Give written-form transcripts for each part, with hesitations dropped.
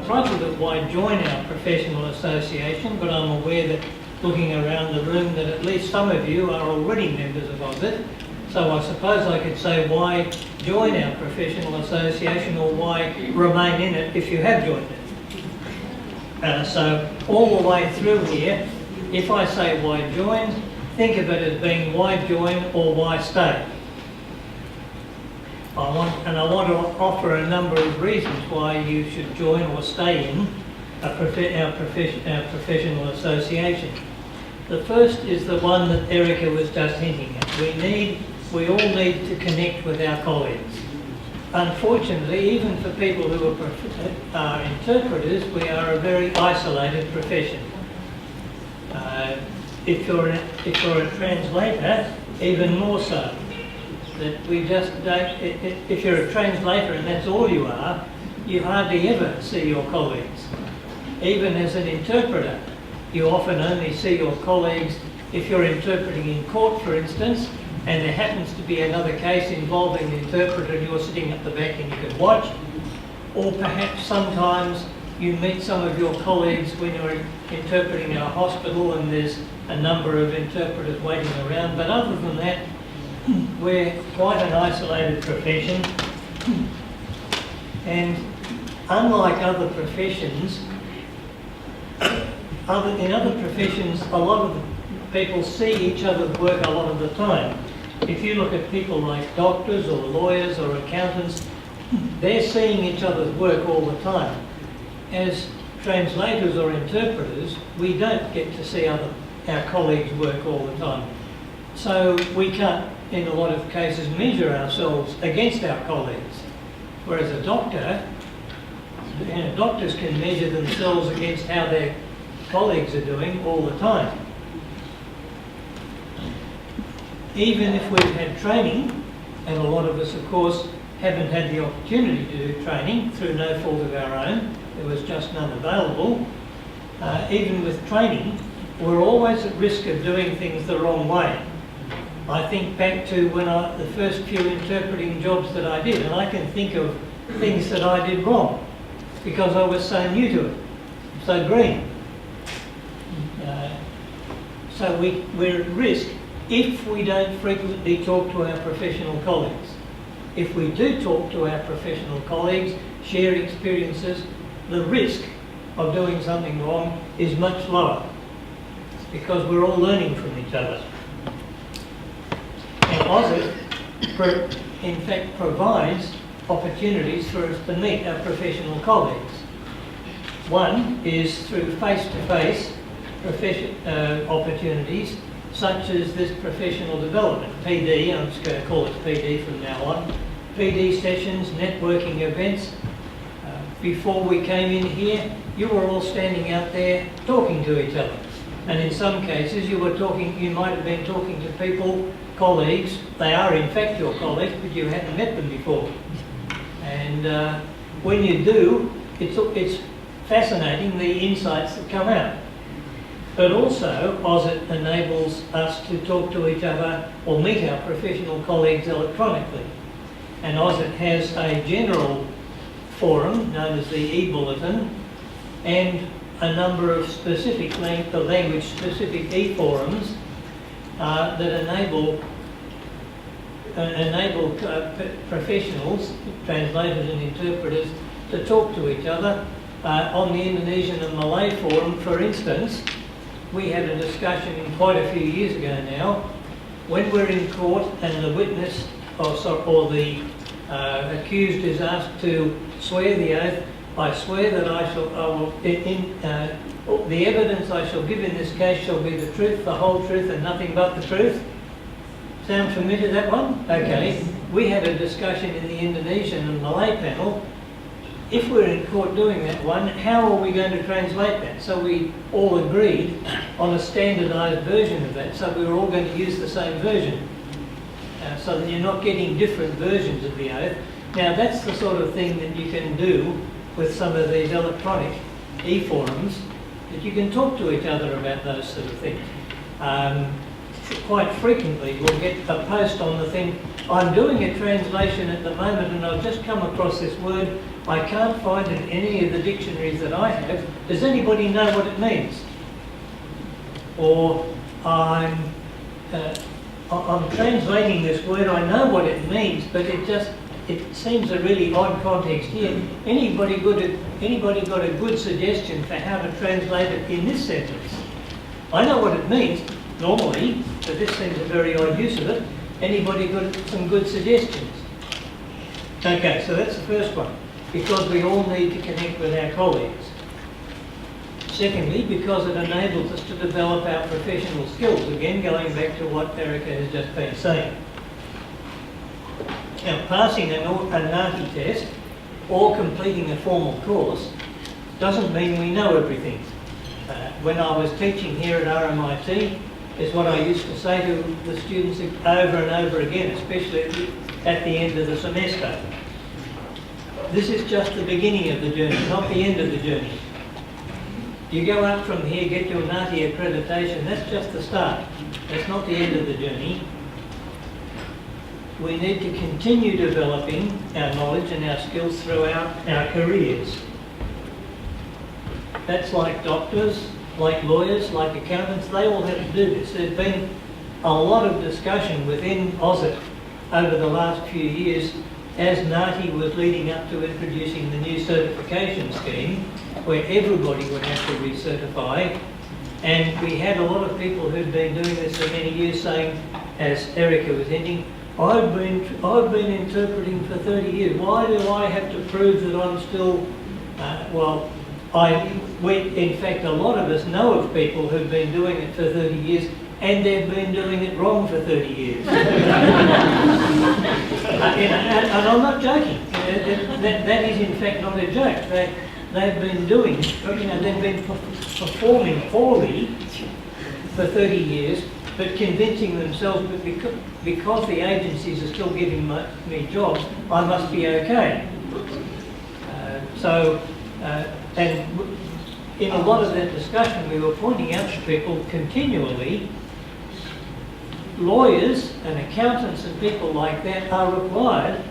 puzzled at why join our professional association, but I'm aware that looking around the room that at least some of you are already members of AUSIT. So I suppose I could say why join our professional association, or why remain in it if you have joined it. So all the way through here, if I say why join, think of it as being why join or why stay. I want to offer a number of reasons why you should join or stay in our professional association. The first is the one that Erica was just hinting at. We all need to connect with our colleagues. Unfortunately, even for people who are interpreters, we are a very isolated profession. If you're a translator, even more so. That we just don't. If you're a translator and that's all you are, you hardly ever see your colleagues. Even as an interpreter, you often only see your colleagues if you're interpreting in court, for instance, and there happens to be another case involving the interpreter and you're sitting at the back and you can watch. Or perhaps sometimes you meet some of your colleagues when you're interpreting in a hospital and there's a number of interpreters waiting around. But other than that, we're quite an isolated profession. And unlike other professions, in other professions, a lot of people see each other's work a lot of the time. If you look at people like doctors or lawyers or accountants, they're seeing each other's work all the time. As translators or interpreters, we don't get to see our colleagues' work all the time. So we can't, in a lot of cases, measure ourselves against our colleagues. Whereas a doctor, doctors can measure themselves against how their colleagues are doing all the time. Even if we've had training, and a lot of us, of course, haven't had the opportunity to do training through no fault of our own, there was just none available, even with training, we're always at risk of doing things the wrong way. I think back to when the first few interpreting jobs that I did, and I can think of things that I did wrong because I was so new to it, so green. So we're at risk if we don't frequently talk to our professional colleagues. If we do talk to our professional colleagues, share experiences, the risk of doing something wrong is much lower because we're all learning from each other. And AUSIT, in fact, provides opportunities for us to meet our professional colleagues. One is through face-to-face opportunities, such as this professional development, PD, I'm just going to call it PD from now on, PD sessions, networking events. Before we came in here, you were all standing out there talking to each other. And in some cases, you might have been talking to people, colleagues, they are in fact your colleagues, but you hadn't met them before. And when you do, it's fascinating, the insights that come out. But also, AUSIT enables us to talk to each other or meet our professional colleagues electronically. And AUSIT has a general forum known as the e-bulletin and a number of specific language-specific e-forums that enable professionals, translators and interpreters, to talk to each other. On the Indonesian and Malay forum, for instance, we had a discussion quite a few years ago now. When we're in court and the witness or the accused is asked to swear the oath, I swear that the evidence I shall give in this case shall be the truth, the whole truth, and nothing but the truth. Sound familiar, that one? Okay. We had a discussion in the Indonesian and Malay panel. If we're in court doing that one, how are we going to translate that? So we all agreed on a standardised version of that, so we were all going to use the same version. So that you're not getting different versions of the oath. Now that's the sort of thing that you can do with some of these electronic e-forums, that you can talk to each other about those sort of things. quite frequently will get a post on the thing, I'm doing a translation at the moment and I've just come across this word, I can't find it in any of the dictionaries that I have. Does anybody know what it means? Or I'm translating this word, I know what it means, but it seems a really odd context here. Anybody got a good suggestion for how to translate it in this sentence? I know what it means normally, but this seems a very odd use of it. Anybody got some good suggestions? Okay, so that's the first one, because we all need to connect with our colleagues. Secondly, because it enables us to develop our professional skills, again going back to what Erica has just been saying. Now, passing a NATI test or completing a formal course doesn't mean we know everything. When I was teaching here at RMIT, is what I used to say to the students over and over again, especially at the end of the semester. This is just the beginning of the journey, not the end of the journey. You go up from here, get your NATI accreditation, that's just the start. That's not the end of the journey. We need to continue developing our knowledge and our skills throughout our careers. That's like doctors, like lawyers, like accountants, they all have to do this. There's been a lot of discussion within AUSIT over the last few years as NATI was leading up to introducing the new certification scheme where everybody would have to recertify, and we had a lot of people who'd been doing this for many years saying, as Erica was ending, I've been interpreting for 30 years. Why do I have to prove that I'm still, in fact, a lot of us know of people who've been doing it for 30 years and they've been doing it wrong for 30 years. And I'm not joking. That is in fact not a joke. They've been doing, they've been performing poorly for 30 years, but convincing themselves that because the agencies are still giving me jobs, I must be okay. And in a lot of that discussion, we were pointing out to people continually, lawyers and accountants and people like that are required,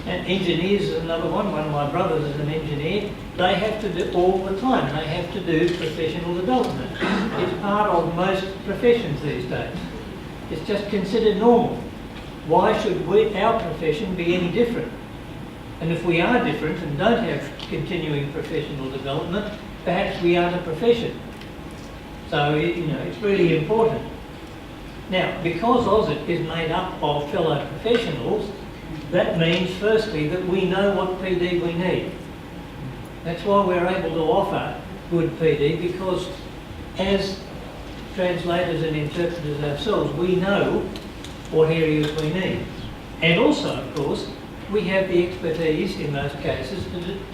and engineers is another one. One of my brothers is an engineer. They have to do all the time. They have to do professional development. It's part of most professions these days. It's just considered normal. Why should our profession be any different? And if we are different and don't have continuing professional development, perhaps we aren't a profession. So, it's really important. Now, because AUSIT is made up of fellow professionals, that means, firstly, that we know what PD we need. That's why we're able to offer good PD, because as translators and interpreters ourselves, we know what areas we need. And also, of course, we have the expertise in most cases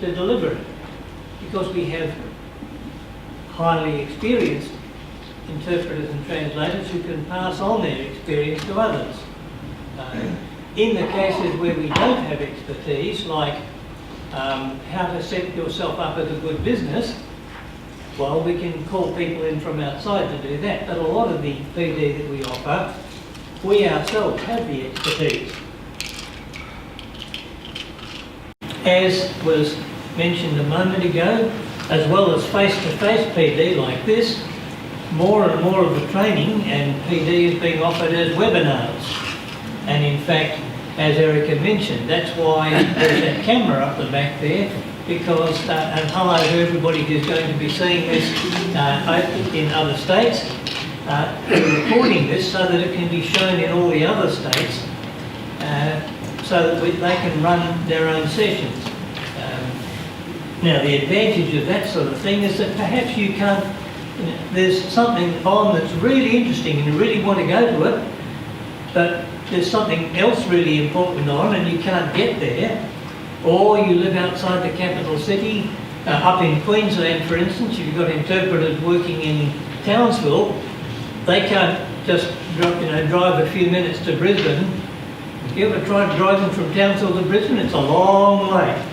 to deliver it, because we have highly experienced interpreters and translators who can pass on their experience to others. In the cases where we don't have expertise, like how to set yourself up as a good business, well, we can call people in from outside to do that. But a lot of the PD that we offer, we ourselves have the expertise. As was mentioned a moment ago, as well as face-to-face PD like this, more and more of the training and PD is being offered as webinars. And in fact, as Erica mentioned, that's why there's that camera up the back there, because, and hello to everybody who's going to be seeing this in other states, we're recording this so that it can be shown in all the other states, so that they can run their own sessions. Now, the advantage of that sort of thing is that perhaps you can't, there's something on that's really interesting and you really want to go to it, but there's something else really important on and you can't get there, or you live outside the capital city, up in Queensland, for instance. If you've got interpreters working in Townsville, they can't just drive a few minutes to Brisbane. You ever tried driving from Townsville to Brisbane? It's a long way.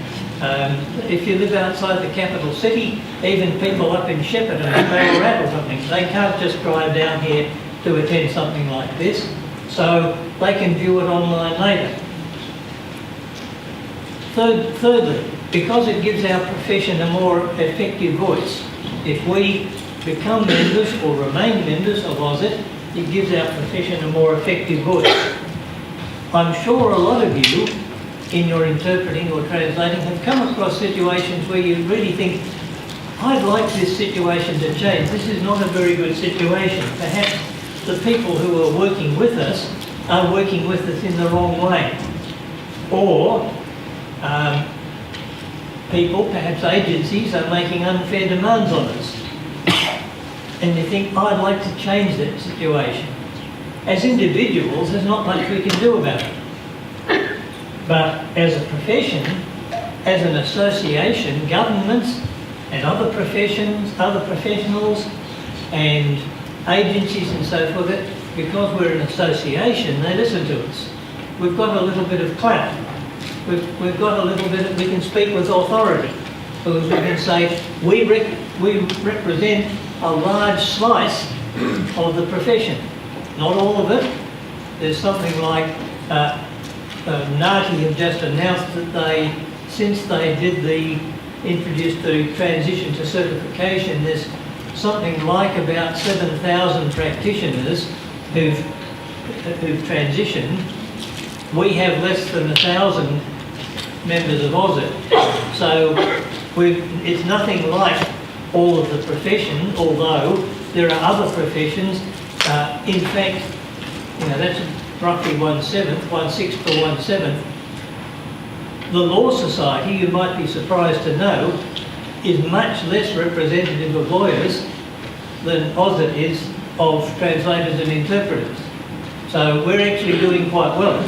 If you live outside the capital city, even people up in Shepparton or Ballarat or something, they can't just drive down here to attend something like this, so they can view it online later. Thirdly, because it gives our profession a more effective voice, if we become members or remain members of AUSIT, it gives our profession a more effective voice. I'm sure a lot of you, in your interpreting or translating, have come across situations where you really think, I'd like this situation to change. This is not a very good situation. Perhaps the people who are working with us are working with us in the wrong way. Or people, perhaps agencies, are making unfair demands on us. And you think, I'd like to change that situation. As individuals, there's not much we can do about it. But as a profession, as an association, governments and other professions, other professionals and agencies and so forth, because we're an association, they listen to us. We've got a little bit of clout. We've got a little bit of, we can speak with authority. Because we can say, we represent a large slice of the profession. Not all of it. There's something like NATI have just announced that they, since they did introduced the transition to certification, there's something like about 7,000 practitioners who've transitioned. We have less than 1,000 members of AUSIT. So it's nothing like all of the profession, although there are other professions. In fact, that's roughly 1/7, 1/6 to 1/7. The Law Society, you might be surprised to know, is much less representative of lawyers than AUSIT is of translators and interpreters. So we're actually doing quite well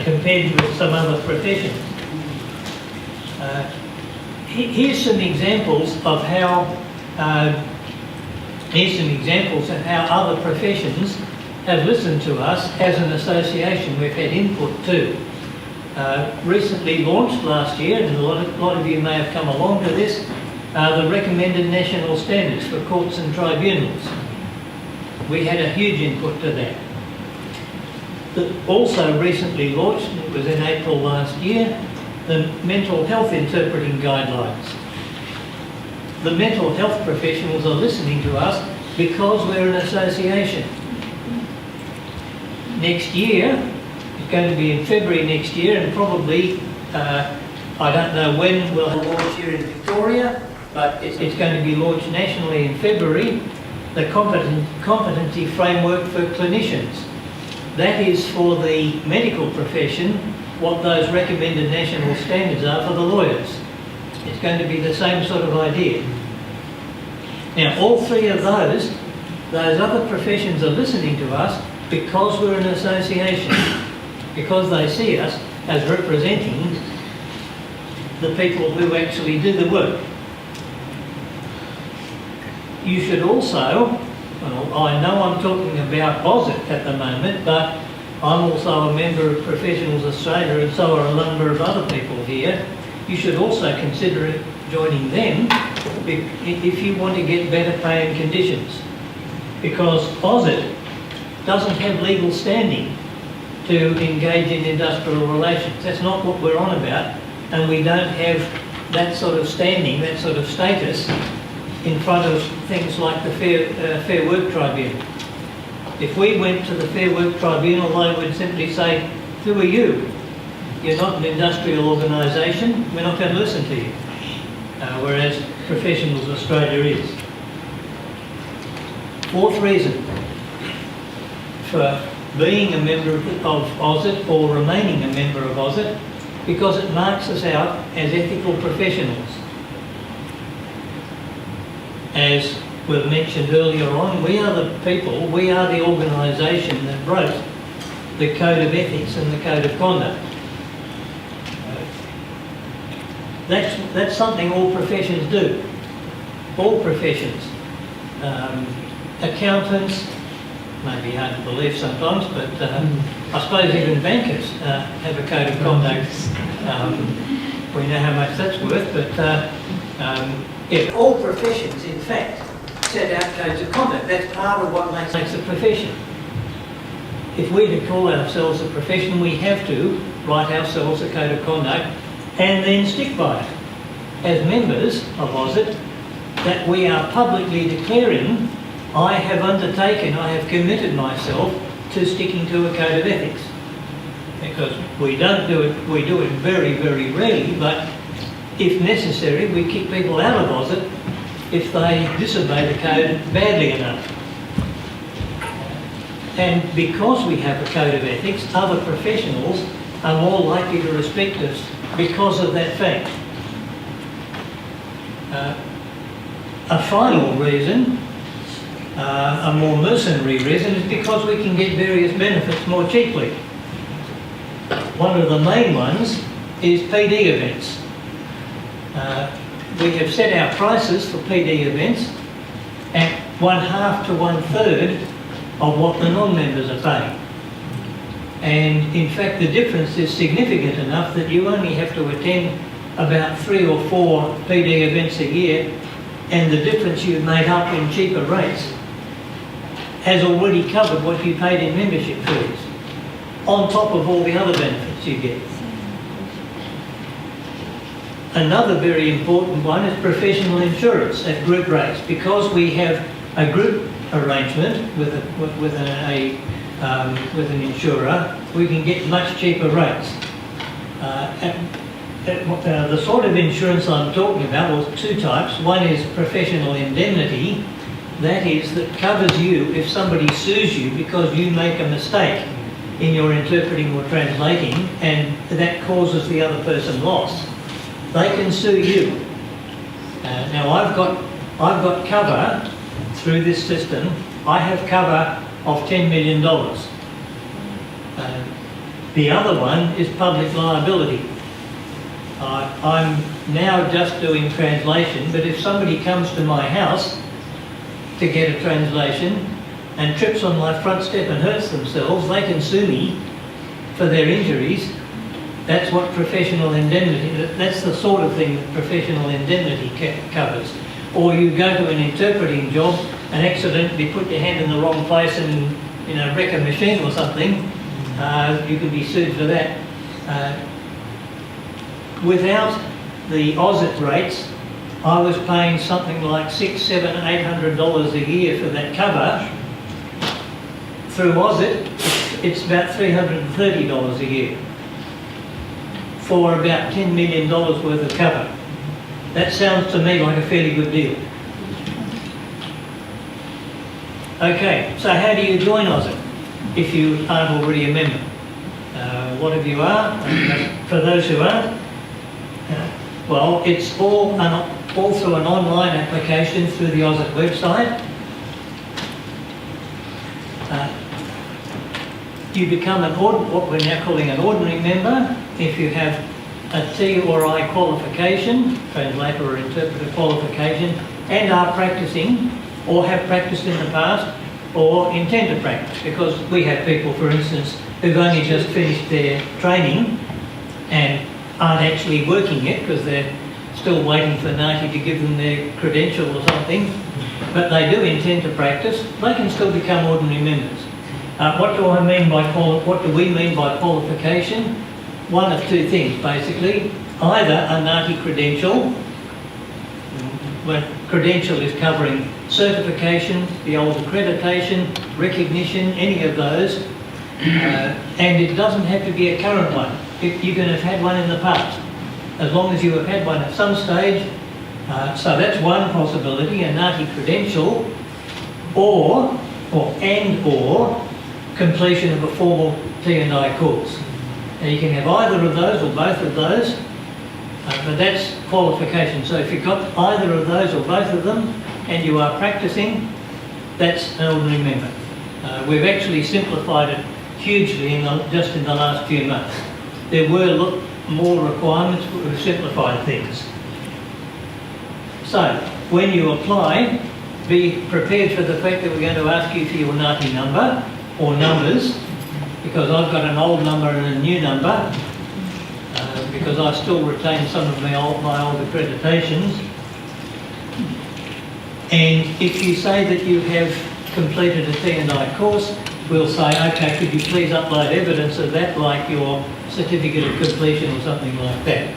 compared with some other professions. Here's some examples of how other professions have listened to us as an association. We've had input too. Recently launched last year, and a lot of you may have come along to this, the recommended national standards for courts and tribunals. We had a huge input to that. Also recently launched, it was in April last year, the mental health interpreting guidelines. The mental health professionals are listening to us because we're an association. Next year, it's going to be in February next year, and probably, I don't know when we'll launch here in Victoria, but it's going to be launched nationally in February, the competency framework for clinicians. That is for the medical profession what those recommended national standards are for the lawyers. It's going to be the same sort of idea. Now, all three of those other professions are listening to us because we're an association, because they see us as representing the people who actually do the work. You should also, well, I know I'm talking about AUSIT at the moment, but I'm also a member of Professionals Australia, and so are a number of other people here. You should also consider joining them if you want to get better pay and conditions, because AUSIT doesn't have legal standing to engage in industrial relations. That's not what we're on about, and we don't have that sort of standing, that sort of status in front of things like the Fair Work Tribunal. If we went to the Fair Work Tribunal, they would simply say, who are you? You're not an industrial organisation, we're not going to listen to you. Whereas Professionals Australia is. Fourth reason for being a member of AUSIT or remaining a member of AUSIT, because it marks us out as ethical professionals. As we've mentioned earlier on, we are the people, we are the organisation that wrote the Code of Ethics and the Code of Conduct. That's something all professions do. All professions. Accountants, maybe hard to believe sometimes, but I suppose even bankers have a Code of Conduct. We know how much that's worth, but yeah, all professions, in fact, set out codes of conduct. That's part of what makes a profession. If we're to call ourselves a profession, we have to write ourselves a code of conduct and then stick by it. As members of AUSIT, that we are publicly declaring, I have undertaken, I have committed myself to sticking to a code of ethics. Because we don't do it, we do it very, very rarely, but if necessary, we kick people out of AUSIT if they disobey the code badly enough. And because we have a code of ethics, other professionals are more likely to respect us because of that fact. A final reason, a more mercenary reason, is because we can get various benefits more cheaply. One of the main ones is PD events. We have set our prices for PD events at 1/2 to 1/3 of what the non-members are paying. And in fact, the difference is significant enough that you only have to attend about 3 or 4 PD events a year, and the difference you've made up in cheaper rates has already covered what you paid in membership fees, on top of all the other benefits you get. Another very important one is professional insurance at group rates. Because we have a group arrangement with an insurer, we can get much cheaper rates. The sort of insurance I'm talking about, well, 2 types. One is professional indemnity. That is, that covers you if somebody sues you because you make a mistake in your interpreting or translating, and that causes the other person loss. They can sue you. Now I've got cover through this system. I have cover of $10 million. The other one is public liability. I'm now just doing translation, but if somebody comes to my house to get a translation and trips on my front step and hurts themselves, they can sue me for their injuries. That's what professional indemnity, that's the sort of thing that professional indemnity covers. Or you go to an interpreting job and accidentally put your hand in the wrong place and, wreck a machine or something, you can be sued for that. Without the AUSIT rates, I was paying something like $600, $700, $800 a year for that cover. Through AUSIT, it's about $330 a year for about $10 million worth of cover. That sounds to me like a fairly good deal. Okay, so how do you join AUSIT if you aren't already a member? What if you are? For those who aren't, well, it's all through an online application through the AUSIT website. You become what we're now calling an ordinary member if you have a T or I qualification, translator or interpreter qualification, and are practicing or have practiced in the past or intend to practice. Because we have people, for instance, who've only just finished their training and aren't actually working yet because they're still waiting for NATI to give them their credential or something, but they do intend to practice. They can still become ordinary members. What do we mean by qualification? One of 2 things, basically. Either a NATI credential, when credential is covering certification, the old accreditation, recognition, any of those, and it doesn't have to be a current one. You can have had one in the past, as long as you have had one at some stage. So that's one possibility, a NATI credential, or completion of a formal T&I course. Now you can have either of those or both of those, but that's qualification. So if you've got either of those or both of them and you are practicing, that's an ordinary member. We've actually simplified it hugely just in the last few months. There were more requirements, but we've simplified things. So when you apply, be prepared for the fact that we're going to ask you for your NATI number or numbers, because I've got an old number and a new number, because I still retain some of my old accreditations. And if you say that you have completed a T&I course, we'll say, okay, could you please upload evidence of that, like your certificate of completion or something like that.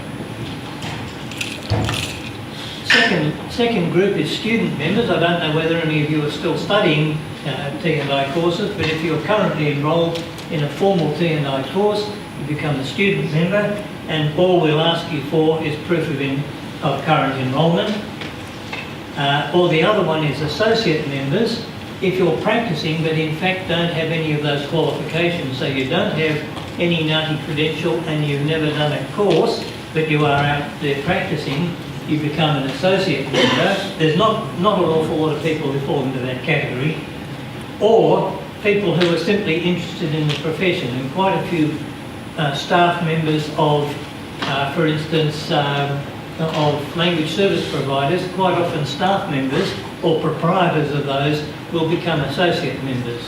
Second group is student members. I don't know whether any of you are still studying T&I courses, but if you're currently enrolled in a formal T&I course, you become a student member, and all we'll ask you for is proof of current enrolment. Or the other one is associate members. If you're practicing but in fact don't have any of those qualifications, so you don't have any NATI credential and you've never done a course, but you are out there practicing, you become an associate member. There's not an awful lot of people who fall into that category. Or people who are simply interested in the profession, and quite a few staff members of, for instance, of language service providers, quite often staff members or proprietors of those will become associate members.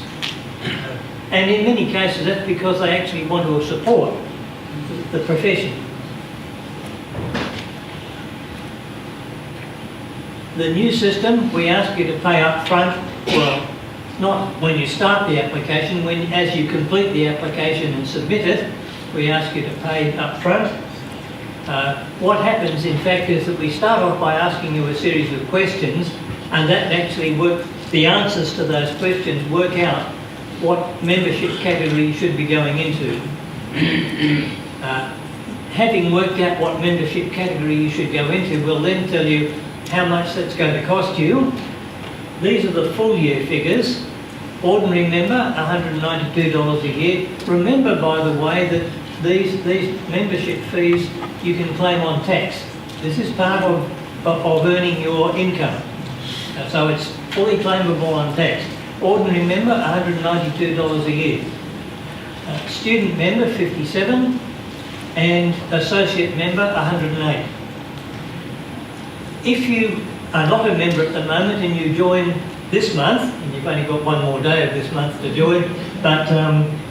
And in many cases that's because they actually want to support the profession. The new system, we ask you to pay up front, well, not when you start the application, as you complete the application and submit it, we ask you to pay up front. What happens, in fact, is that we start off by asking you a series of questions, and that actually the answers to those questions work out what membership category you should be going into. Having worked out what membership category you should go into, we'll then tell you how much that's going to cost you. These are the full year figures. Ordinary member, $192 a year. Remember, by the way, that these membership fees you can claim on tax. This is part of earning your income. So it's fully claimable on tax. Ordinary member, $192 a year. Student member, $57, and associate member, $108. If you are not a member at the moment and you join this month, and you've only got one more day of this month to join, but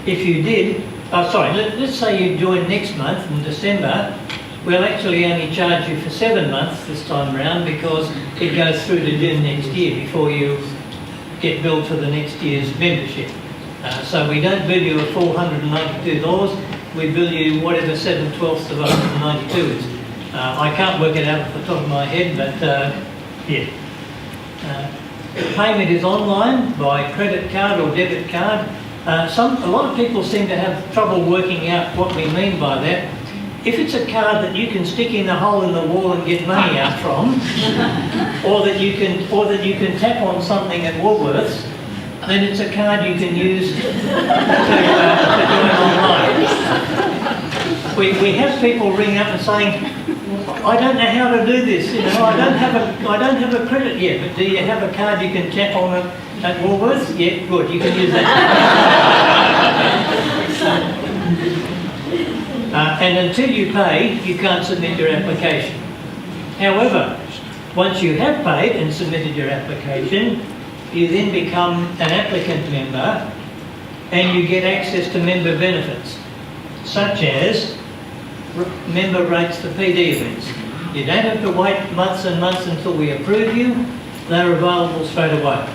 if you did, let's say you join next month in December, we'll actually only charge you for 7 months this time round because it goes through to June next year before you get billed for the next year's membership. So we don't bill you a full $192, we bill you whatever 7/12 of 192 is. I can't work it out off the top of my head, but yeah. Payment is online by credit card or debit card. A lot of people seem to have trouble working out what we mean by that. If it's a card that you can stick in a hole in the wall and get money out from, or that you can tap on something at Woolworths, then it's a card you can use to join online. We have people ring up and saying, I don't know how to do this, I don't have a credit yet, but do you have a card you can tap on at Woolworths? Yeah, good, you can use that. And until you pay, you can't submit your application. However, once you have paid and submitted your application, you then become an applicant member and you get access to member benefits, such as member rates for PD events. You don't have to wait months and months until we approve you. They're available straight away.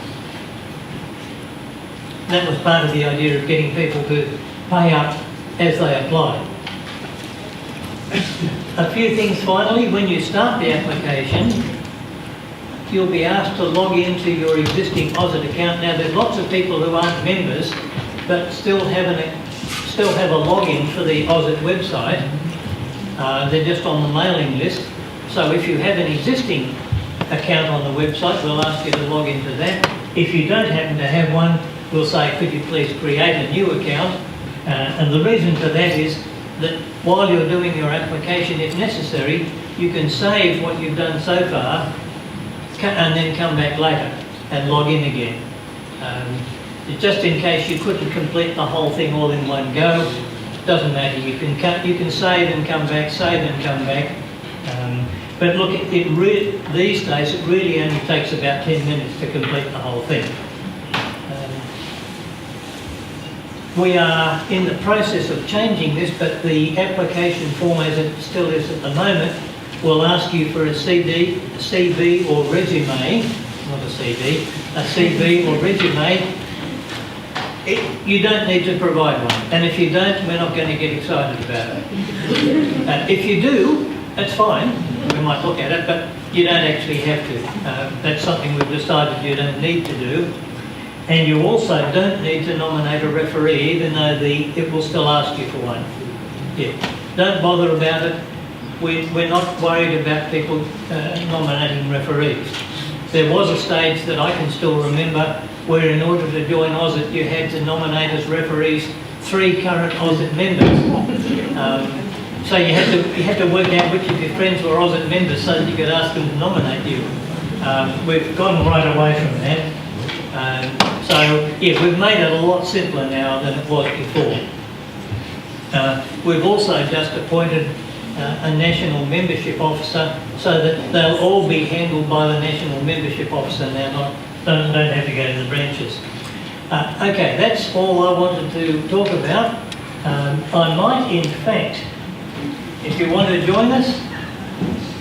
That was part of the idea of getting people to pay up as they apply. A few things finally. When you start the application, you'll be asked to log into your existing AUSIT account. Now, there's lots of people who aren't members but still have a login for the AUSIT website. They're just on the mailing list. So if you have an existing account on the website, we'll ask you to log into that. If you don't happen to have one, we'll say, could you please create a new account? And the reason for that is that while you're doing your application, if necessary, you can save what you've done so far and then come back later and log in again. Just in case you couldn't complete the whole thing all in one go, doesn't matter. You can save and come back, save and come back. But look, these days it really only takes about 10 minutes to complete the whole thing. We are in the process of changing this, but the application form as it still is at the moment will ask you for a CV or resume not a CD, a CV or resume, you don't need to provide one. And if you don't, we're not going to get excited about it. If you do, that's fine. We might look at it, but you don't actually have to. That's something we've decided you don't need to do. And you also don't need to nominate a referee, even though it will still ask you for one. Yeah. Don't bother about it. We're not worried about people nominating referees. There was a stage that I can still remember where in order to join AUSIT you had to nominate as referees 3 current AUSIT members. So you had to work out which of your friends were AUSIT members so that you could ask them to nominate you. We've gone right away from that. So yeah, we've made it a lot simpler now than it was before. We've also just appointed a national membership officer so that they'll all be handled by the national membership officer now, don't have to go to the branches. Okay, that's all I wanted to talk about. I might, in fact, if you want to join us,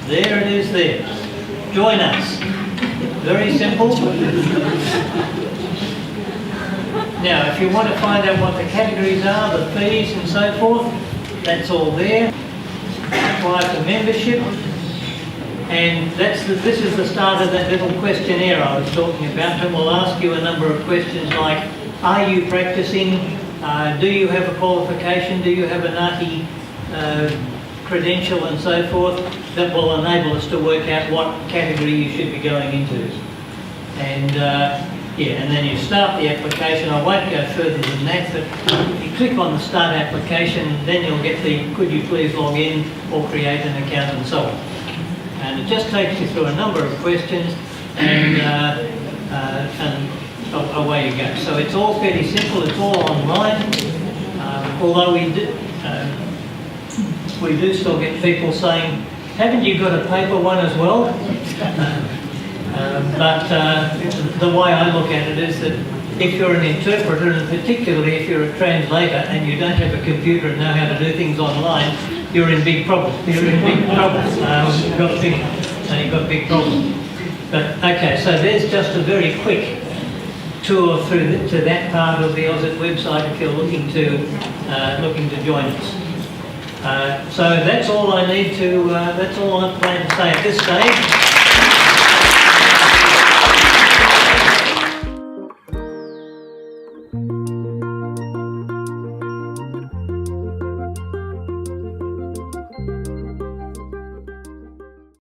there it is there. Join us. Very simple. Now, if you want to find out what the categories are, the fees and so forth, that's all there. Apply for membership. And this is the start of that little questionnaire I was talking about. And we'll ask you a number of questions like, are you practicing? Do you have a qualification? Do you have an AUSIT credential and so forth? That will enable us to work out what category you should be going into. And yeah, and then you start the application. I won't go further than that, but if you click on the start application, then you'll get the could you please log in or create an account and so on. And it just takes you through a number of questions and away you go. So it's all fairly simple, it's all online, although we do still get people saying, haven't you got a paper one as well? But the way I look at it is that if you're an interpreter, and particularly if you're a translator and you don't have a computer and know how to do things online, you're in big trouble. You're in big trouble. You've got big problems. But okay, so there's just a very quick tour through to that part of the AUSIT website if you're looking to join us. So that's all I need to. That's all I plan to say at this stage.